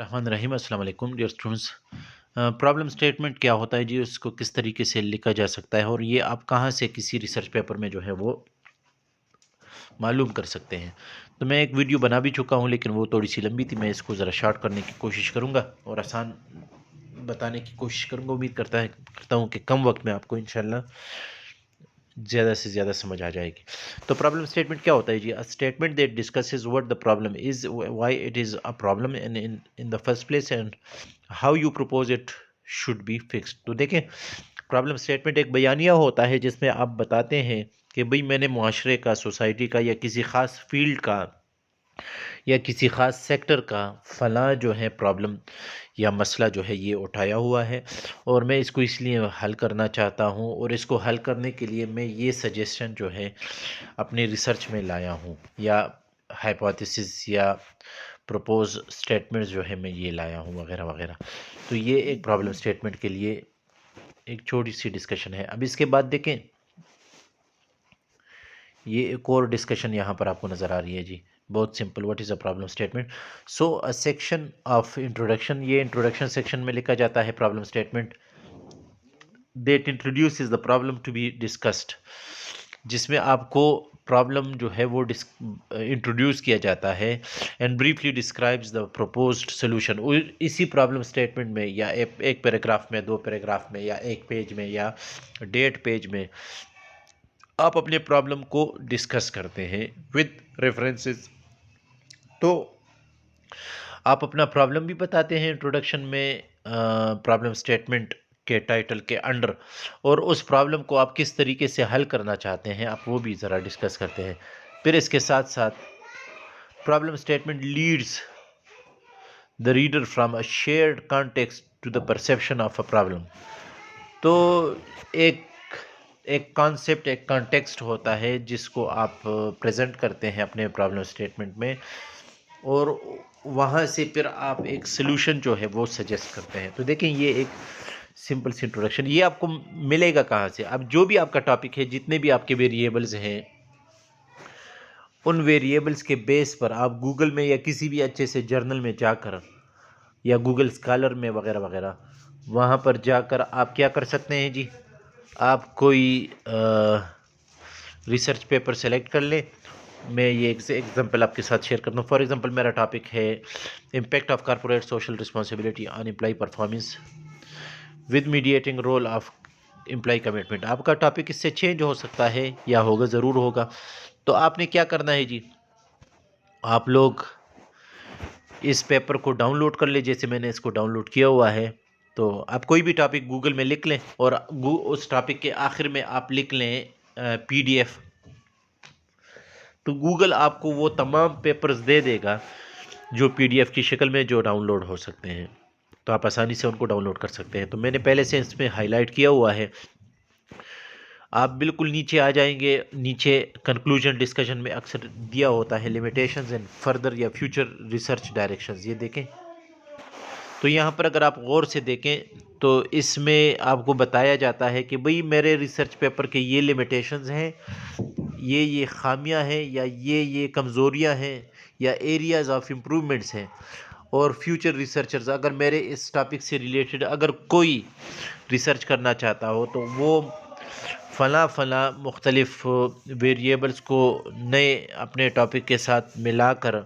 रहमान रहीम अस्सलाम वालेकुम dear students. Problem statement क्या होता है जी, उसको किस तरीके से लिखा जा सकता है और ये आप कहाँ से किसी रिसर्च पेपर में जो है वो मालूम कर सकते हैं। तो मैं एक वीडियो बना भी चुका हूँ, लेकिन वो थोड़ी सी लंबी थी। मैं इसको ज़रा शॉर्ट करने की कोशिश करूँगा और आसान बताने की कोशिश करूँगा। उम्मीद करता हूँ कि कम वक्त में आपको इंशाल्लाह ज़्यादा से ज़्यादा समझ आ जाएगी। तो प्रॉब्लम स्टेटमेंट क्या होता है जी? A statement that discusses what the problem is, why it is a problem in the first place and how you propose it should be fixed. तो देखें, प्रॉब्लम स्टेटमेंट एक बयानिया होता है जिसमें आप बताते हैं कि भाई मैंने मुआशरे का, सोसाइटी का या किसी ख़ास फील्ड का या किसी ख़ास सेक्टर का फ़लाँ जो है प्रॉब्लम या मसला जो है ये उठाया हुआ है और मैं इसको इसलिए हल करना चाहता हूँ और इसको हल करने के लिए मैं ये सजेशन जो है अपनी रिसर्च में लाया हूँ, या हाइपोथेसिस या प्रपोज स्टेटमेंट्स जो है मैं ये लाया हूँ वगैरह वगैरह। तो ये एक प्रॉब्लम स्टेटमेंट के लिए एक छोटी सी डिस्कशन है। अब इसके बाद देखें, ये एक और डिस्कशन यहाँ पर आपको नज़र आ रही है जी। बहुत simple, what is a problem statement. So a section of introduction, ये इंट्रोडक्शन सेक्शन में लिखा जाता है problem statement. That introduce the problem to be discussed, जिसमें आपको प्रॉब्लम जो है वो इंट्रोड्यूस किया जाता है। And briefly describes the proposed solution. इसी प्रॉब्लम स्टेटमेंट में या एक पैराग्राफ में, दो पैराग्राफ में या एक पेज में या 1.5 पेज में आप अपने प्रॉब्लम को डिस्कस करते हैं विद रेफरेंसेस। तो आप अपना प्रॉब्लम भी बताते हैं इंट्रोडक्शन में, प्रॉब्लम स्टेटमेंट के टाइटल के अंडर, और उस प्रॉब्लम को आप किस तरीके से हल करना चाहते हैं आप वो भी ज़रा डिस्कस करते हैं। फिर इसके साथ साथ problem statement leads the reader from a shared context to the perception of a problem. तो एक एक कॉन्सेप्ट, एक कॉन्टेक्स्ट होता है जिसको आप प्रेजेंट करते हैं अपने प्रॉब्लम स्टेटमेंट में, और वहाँ से फिर आप एक सलूशन जो है वो सजेस्ट करते हैं। तो देखें, ये एक सिंपल सी इंट्रोडक्शन। ये आपको मिलेगा कहाँ से? अब जो भी आपका टॉपिक है, जितने भी आपके वेरिएबल्स हैं, उन वेरिएबल्स के बेस पर आप गूगल में या किसी भी अच्छे से जर्नल में जाकर या गूगल स्कॉलर में वगैरह वगैरह, वहाँ पर जाकर आप क्या कर सकते हैं जी? आप कोई रिसर्च पेपर सेलेक्ट कर लें। मैं ये एग्जांपल आपके साथ शेयर करता हूँ। फॉर एग्जांपल मेरा टॉपिक है impact of corporate social responsibility on employee performance with mediating role of employee commitment. आपका टॉपिक इससे चेंज हो सकता है या होगा, ज़रूर होगा। तो आपने क्या करना है जी? आप लोग इस पेपर को डाउनलोड कर ले, जैसे मैंने इसको डाउनलोड किया हुआ है। तो आप कोई भी टॉपिक गूगल में लिख लें और उस टॉपिक के आखिर में आप लिख लें PDF। तो गूगल आपको वो तमाम पेपर्स दे देगा जो PDF की शक्ल में जो डाउनलोड हो सकते हैं। तो आप आसानी से उनको डाउनलोड कर सकते हैं। तो मैंने पहले से इसमें हाईलाइट किया हुआ है। आप बिल्कुल नीचे आ जाएंगे, नीचे कंक्लूजन डिस्कशन में अक्सर दिया होता है लिमिटेशंस एंड फर्दर या फ्यूचर रिसर्च डायरेक्शंस, ये देखें। तो यहाँ पर अगर आप गौर से देखें तो इसमें आपको बताया जाता है कि भाई मेरे रिसर्च पेपर के ये लिमिटेशंस हैं, ये खामियां हैं, या ये कमज़ोरियां हैं, या एरियाज़ ऑफ इम्प्रूवमेंट्स हैं। और फ्यूचर रिसर्चर्स अगर मेरे इस टॉपिक से रिलेटेड अगर कोई रिसर्च करना चाहता हो तो वो फ़लाँ मुख्तलिफ़ वेरिएबल्स को नए अपने टॉपिक के साथ मिलाकर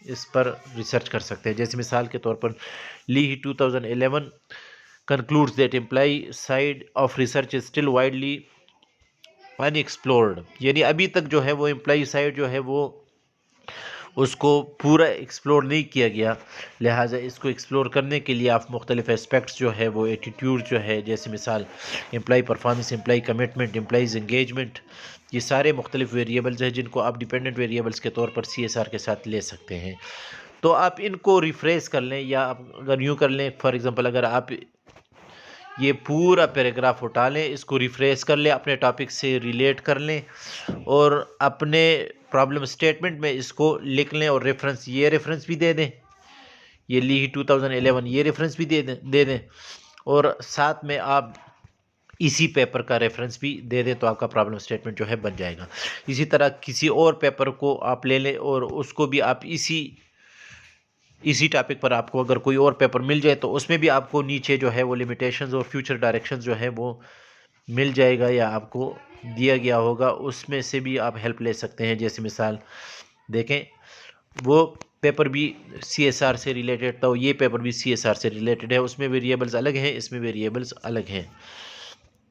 इस पर रिसर्च कर सकते हैं। जैसे मिसाल के तौर पर ली 2011 concludes that employee side of research is still widely unexplored, यानी अभी तक जो है वो एम्प्लॉई साइड जो है वो उसको पूरा एक्सप्लोर नहीं किया गया। लिहाजा इसको एक्सप्लोर करने के लिए आप मुख्तलिफ एस्पेक्ट्स जो है वो एटीट्यूड जो है, जैसे मिसाल employee performance, employee commitment, employees engagement, ये सारे मुख्तलिफ वेरिएबल्स हैं जिनको आप डिपेंडेंट वेरिएबल्स के तौर पर CSR के साथ ले सकते हैं। तो आप इनको रिफ्रेश कर लें, या आप अगर यूँ कर लें, फॉर एग्ज़ाम्पल अगर आप ये पूरा पैराग्राफ उठा लें, इसको रिफ्रेश कर लें, अपने टॉपिक से रिलेट कर लें और अपने प्रॉब्लम स्टेटमेंट में इसको लिख लें, और ये रेफरेंस भी दे दें, ये ली 2011 ये रेफरेंस भी दे दें, और साथ में आप इसी पेपर का रेफरेंस भी दे दें, तो आपका प्रॉब्लम स्टेटमेंट जो है बन जाएगा। इसी तरह किसी और पेपर को आप ले लें और उसको भी आप इसी اسی ٹاپک پر آپ کو اگر کوئی اور پیپر مل جائے تو اس میں بھی آپ کو نیچے جو ہے وہ لمیٹیشنز اور فیوچر ڈائریکشنز جو ہے وہ مل جائے گا یا آپ کو دیا گیا ہوگا، اس میں سے بھی آپ ہیلپ لے سکتے ہیں۔ جیسے مثال دیکھیں، وہ پیپر بھی سی ایس آر سے ریلیٹڈ تھا، یہ پیپر بھی سی ایس آر سے ریلیٹڈ ہے، اس میں ویریبلز الگ ہیں، اس میں ویریبلز الگ ہیں۔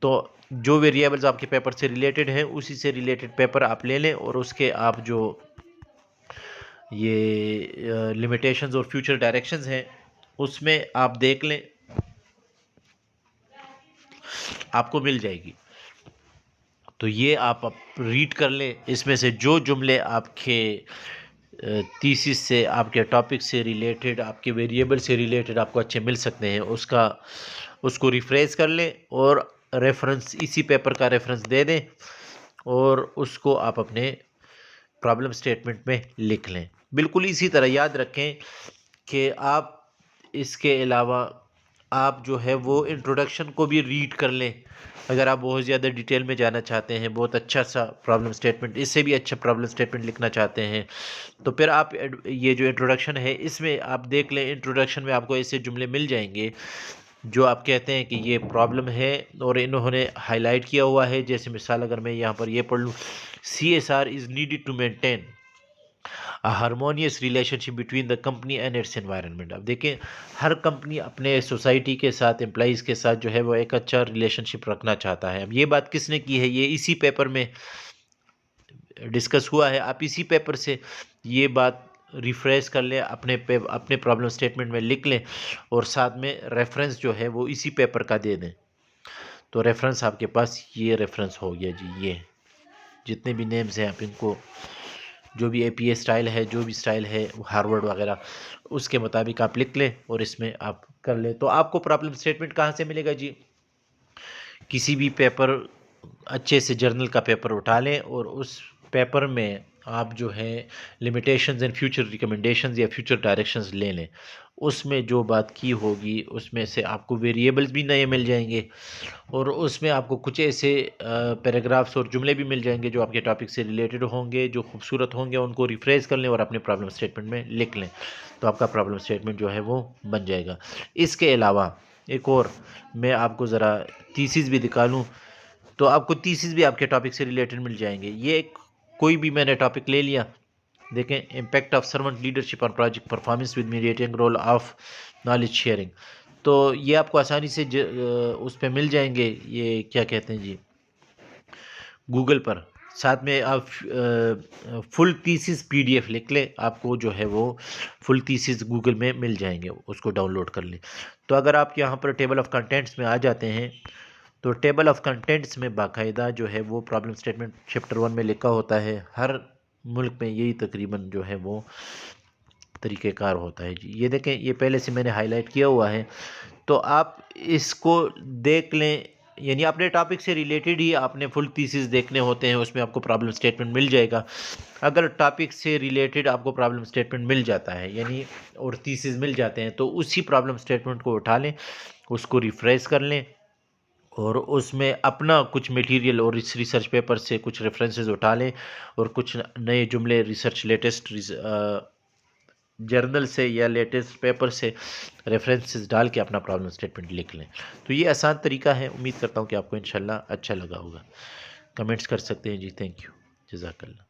تو جو ویریبلز آپ کے پیپر سے ریلیٹڈ ہیں اسی سے ریلیٹڈ پیپر آپ لے لیں، اور اس کے آپ جو یہ لمیٹیشنز اور فیوچر ڈائریکشنز ہیں اس میں آپ دیکھ لیں، آپ کو مل جائے گی۔ تو یہ آپ ریڈ کر لیں، اس میں سے جو جملے آپ کے تھیسس سے، آپ کے ٹاپک سے ریلیٹڈ، آپ کے ویریبل سے ریلیٹڈ آپ کو اچھے مل سکتے ہیں، اس کو ریفریش کر لیں اور ریفرنس اسی پیپر کا ریفرنس دے دیں، اور اس کو آپ اپنے پرابلم سٹیٹمنٹ میں لکھ لیں۔ بالکل اسی طرح یاد رکھیں کہ آپ اس کے علاوہ آپ جو ہے وہ انٹروڈکشن کو بھی ریڈ کر لیں۔ اگر آپ بہت زیادہ ڈیٹیل میں جانا چاہتے ہیں، بہت اچھا سا پرابلم سٹیٹمنٹ، اس سے بھی اچھا پرابلم سٹیٹمنٹ لکھنا چاہتے ہیں، تو پھر آپ یہ جو انٹروڈکشن ہے اس میں آپ دیکھ لیں۔ انٹروڈکشن میں آپ کو ایسے جملے مل جائیں گے جو آپ کہتے ہیں کہ یہ پرابلم ہے اور انہوں نے ہائی لائٹ کیا ہوا ہے۔ جیسے مثال اگر میں یہاں پر یہ پڑھ لوں، C S R is needed to maintain a harmonious relationship between the company and its environment۔ اب دیکھیں، ہر کمپنی اپنے سوسائٹی کے ساتھ، امپلائیز کے ساتھ جو ہے وہ ایک اچھا ریلیشن شپ رکھنا چاہتا ہے۔ اب یہ بات کس نے کی ہے؟ یہ اسی پیپر میں ڈسکس ہوا ہے۔ آپ اسی پیپر سے یہ بات ریفریش کر لیں، اپنے پرابلم سٹیٹمنٹ میں لکھ لیں، اور ساتھ میں ریفرنس جو ہے وہ اسی پیپر کا دے دیں۔ تو ریفرنس آپ کے پاس یہ ریفرنس ہو گیا جی۔ یہ جتنے بھی نیمز ہیں آپ ان کو، جو بھی اے پی اے اسٹائل ہے، جو بھی اسٹائل ہے ہارورڈ وغیرہ، اس کے مطابق آپ لکھ لیں اور اس میں آپ کر لیں۔ تو آپ کو پرابلم سٹیٹمنٹ کہاں سے ملے گا جی؟ کسی بھی پیپر، اچھے سے جرنل کا پیپر اٹھا لیں، اور اس پیپر میں آپ جو ہے لمیٹیشنز اینڈ فیوچر ریکمنڈیشنز یا فیوچر ڈائریکشنز لے لیں۔ اس میں جو بات کی ہوگی اس میں سے آپ کو ویریبلز بھی نئے مل جائیں گے، اور اس میں آپ کو کچھ ایسے پیراگرافس اور جملے بھی مل جائیں گے جو آپ کے ٹاپک سے ریلیٹڈ ہوں گے، جو خوبصورت ہوں گے، ان کو ریفریش کر لیں اور اپنے پرابلم سٹیٹمنٹ میں لکھ لیں، تو آپ کا پرابلم سٹیٹمنٹ جو ہے وہ بن جائے گا۔ اس کے علاوہ ایک اور میں آپ کو ذرا تھیسس بھی دکھا لوں، تو آپ کو تھیسس بھی آپ کے ٹاپک سے ریلیٹڈ مل جائیں گے۔ یہ کوئی بھی میں نے ٹاپک لے لیا، دیکھیں، impact of servant leadership on project performance with mediating role of knowledge sharing, تو یہ آپ کو آسانی سے اس پہ مل جائیں گے، یہ کیا کہتے ہیں جی، گوگل پر۔ ساتھ میں آپ فل تھیسس پی ڈی ایف لکھ لیں، آپ کو جو ہے وہ فل تھیسس گوگل میں مل جائیں گے، اس کو ڈاؤن لوڈ کر لیں۔ تو اگر آپ یہاں پر ٹیبل آف کنٹینٹس میں آ جاتے ہیں، تو ٹیبل آف کنٹینٹس میں باقاعدہ جو ہے وہ پرابلم سٹیٹمنٹ چیپٹر 1 میں لکھا ہوتا ہے۔ ہر ملک میں یہی تقریباً جو ہے وہ طریقہ کار ہوتا ہے جی۔ یہ دیکھیں، یہ پہلے سے میں نے ہائی لائٹ کیا ہوا ہے، تو آپ اس کو دیکھ لیں، یعنی اپنے ٹاپک سے ریلیٹڈ ہی آپ نے فل تھیسس دیکھنے ہوتے ہیں، اس میں آپ کو پرابلم سٹیٹمنٹ مل جائے گا۔ اگر ٹاپک سے ریلیٹڈ آپ کو پرابلم سٹیٹمنٹ مل جاتا ہے، یعنی اور تھیسس مل جاتے ہیں، تو اسی پرابلم سٹیٹمنٹ کو اٹھا لیں، اس کو ریفریش کر لیں، اور اس میں اپنا کچھ میٹیریل اور اس ریسرچ پیپر سے کچھ ریفرنسز اٹھا لیں، اور کچھ نئے جملے ریسرچ لیٹسٹ جرنل سے یا لیٹسٹ پیپر سے ریفرنسز ڈال کے اپنا پرابلم سٹیٹمنٹ لکھ لیں۔ تو یہ آسان طریقہ ہے، امید کرتا ہوں کہ آپ کو انشاءاللہ اچھا لگا ہوگا۔ کمنٹس کر سکتے ہیں جی۔ تھینک یو، جزاک اللہ۔